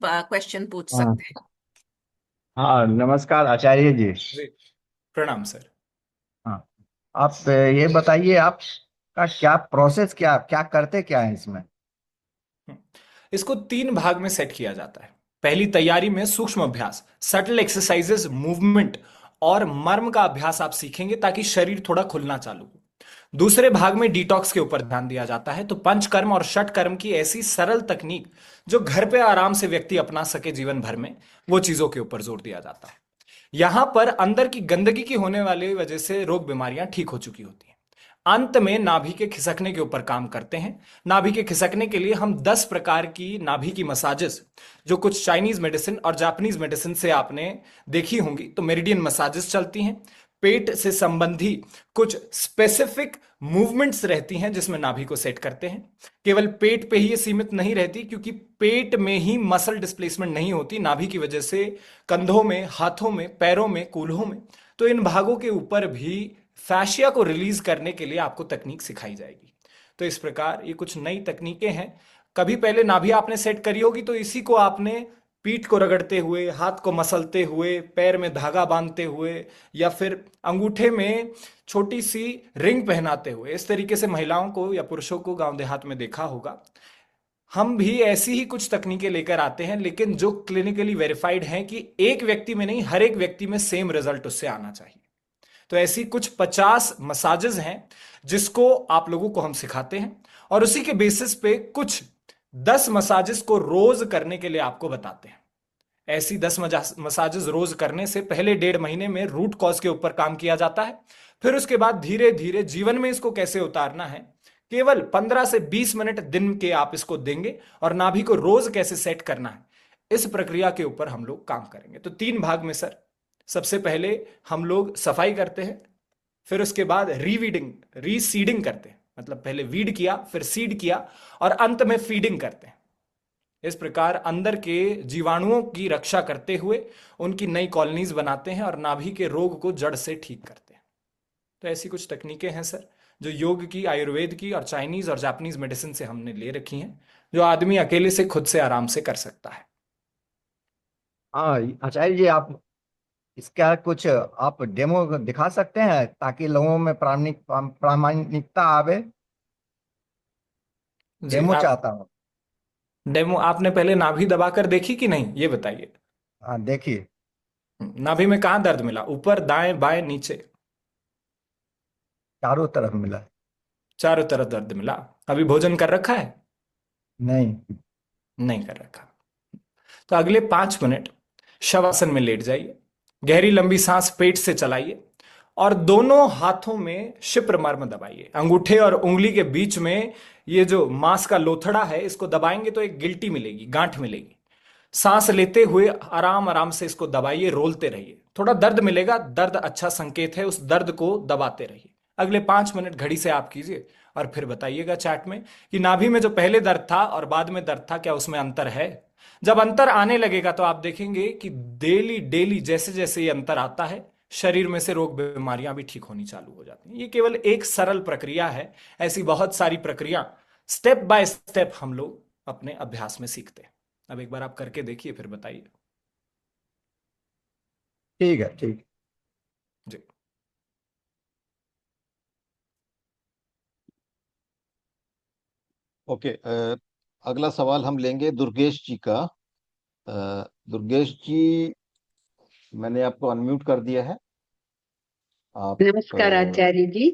Question पूछ हाँ। सकते हैं। हाँ, नमस्कार आचार्य जी। जी, प्रणाम सर। हाँ, आप ये बताइए, आपका क्या प्रोसेस, क्या क्या करते क्या है इसमें? हम्म, इसको 3 भाग में सेट किया जाता है। पहली तैयारी में सूक्ष्म अभ्यास, सटल एक्सरसाइजेस, मूवमेंट और मर्म का अभ्यास आप सीखेंगे ताकि शरीर थोड़ा खुलना चालू हो। दूसरे भाग में डिटॉक्स के ऊपर ध्यान दिया जाता है, तो पंचकर्म और षटकर्म की ऐसी सरल तकनीक जो घर पे आराम से व्यक्ति अपना सके जीवन भर में, वो चीजों के ऊपर जोर दिया जाता है। यहां पर अंदर की गंदगी की होने वाली वजह से रोग बीमारियां ठीक हो चुकी होती हैं। अंत में नाभि के खिसकने के ऊपर काम करते हैं। नाभि के खिसकने के लिए हम 10 प्रकार की नाभि की मसाजेस, जो कुछ चाइनीज मेडिसिन और जापानीज मेडिसिन से आपने देखी होंगी, तो मेरिडियन मसाजेस चलती हैं। पेट से संबंधी कुछ स्पेसिफिक मूवमेंट्स रहती हैं जिसमें नाभि को सेट करते हैं। केवल पेट पे ही ये सीमित नहीं रहती, क्योंकि पेट में ही मसल डिस्प्लेसमेंट नहीं होती नाभि की वजह से, कंधों में, हाथों में, पैरों में, कूल्हों में। तो इन भागों के ऊपर भी फैशिया को रिलीज करने के लिए आपको तकनीक सिखाई जाएगी। तो इस प्रकार ये कुछ नई तकनीकें हैं। कभी पहले नाभि आपने सेट करी होगी, तो इसी को आपने पीठ को रगड़ते हुए, हाथ को मसलते हुए, पैर में धागा बांधते हुए, या फिर अंगूठे में छोटी सी रिंग पहनाते हुए, इस तरीके से महिलाओं को या पुरुषों को गांव देहात में देखा होगा। हम भी ऐसी ही कुछ तकनीकें लेकर आते हैं, लेकिन जो क्लिनिकली वेरीफाइड हैं कि एक व्यक्ति में नहीं, हर एक व्यक्ति में सेम रिजल्ट उससे आना चाहिए। तो ऐसी कुछ 50 मसाजेस हैं जिसको आप लोगों को हम सिखाते हैं, और उसी के बेसिस पे कुछ 10 मसाजेस को रोज करने के लिए आपको बताते हैं। ऐसी 10 मसाजेस रोज करने से पहले 1.5 महीने में रूट कॉज के ऊपर काम किया जाता है। फिर उसके बाद धीरे धीरे जीवन में इसको कैसे उतारना है, केवल 15 से 20 मिनट दिन के आप इसको देंगे, और नाभि को रोज कैसे सेट करना है, इस प्रक्रिया के ऊपर हम लोग काम करेंगे। तो 3 भाग में सर, सबसे पहले हम लोग सफाई करते हैं, फिर उसके बाद रीवीडिंग, रीसीडिंग करते हैं, मतलब पहले वीड किया, फिर सीड किया, और अंत में फीडिंग करते हैं। इस प्रकार अंदर के जीवाणुओं की रक्षा करते हुए उनकी नई कॉलोनीज बनाते हैं और नाभि के रोग को जड़ से ठीक करते हैं। तो ऐसी कुछ तकनीकें हैं सर, जो योग की, आयुर्वेद की और चाइनीज और जापानीज मेडिसिन से हमने ले रखी हैं, जो आदमी अकेले से खुद से आराम से कर सकता है। हाँ आचार्य जी, आप इसका कुछ आप डेमो दिखा सकते हैं ताकि लोगों में प्रामाणिकता आवे। जी, डेमो आप चाहता हूँ। डेमो आपने पहले नाभि दबाकर देखी कि नहीं, ये बताइए। हाँ, देखिए। नाभि में कहाँ दर्द मिला, ऊपर, दाएं, बाएं, नीचे? चारों तरफ मिला। चारों तरफ दर्द मिला। अभी भोजन कर रखा है? नहीं। नहीं कर रखा। तो अगले 5 मिनट शवासन में लेट जाइए, गहरी लंबी सांस पेट से चलाइए, और दोनों हाथों में शिप्र मर्म दबाइए। अंगूठे और उंगली के बीच में ये जो मांस का लोथड़ा है, इसको दबाएंगे तो एक गिल्टी मिलेगी, गांठ मिलेगी। सांस लेते हुए आराम आराम से इसको दबाइए, रोलते रहिए। थोड़ा दर्द मिलेगा, दर्द अच्छा संकेत है, उस दर्द को दबाते रहिए। अगले 5 मिनट घड़ी से आप कीजिए, और फिर बताइएगा चैट में कि नाभि में जो पहले दर्द था और बाद में दर्द था, क्या उसमें अंतर है। जब अंतर आने लगेगा तो आप देखेंगे कि डेली डेली जैसे जैसे ये अंतर आता है, शरीर में से रोग बीमारियां भी ठीक होनी चालू हो जाती हैं। ये केवल एक सरल प्रक्रिया है, ऐसी बहुत सारी प्रक्रिया स्टेप बाय स्टेप हम लोग अपने अभ्यास में सीखते हैं। अब एक बार आप करके देखिए, फिर बताइए। ठीक है, ठीक। जी। ओके। अगला सवाल हम लेंगे दुर्गेश जी का। दुर्गेश जी, मैंने आपको अनम्यूट कर दिया है। आप नमस्कार आचार्य जी।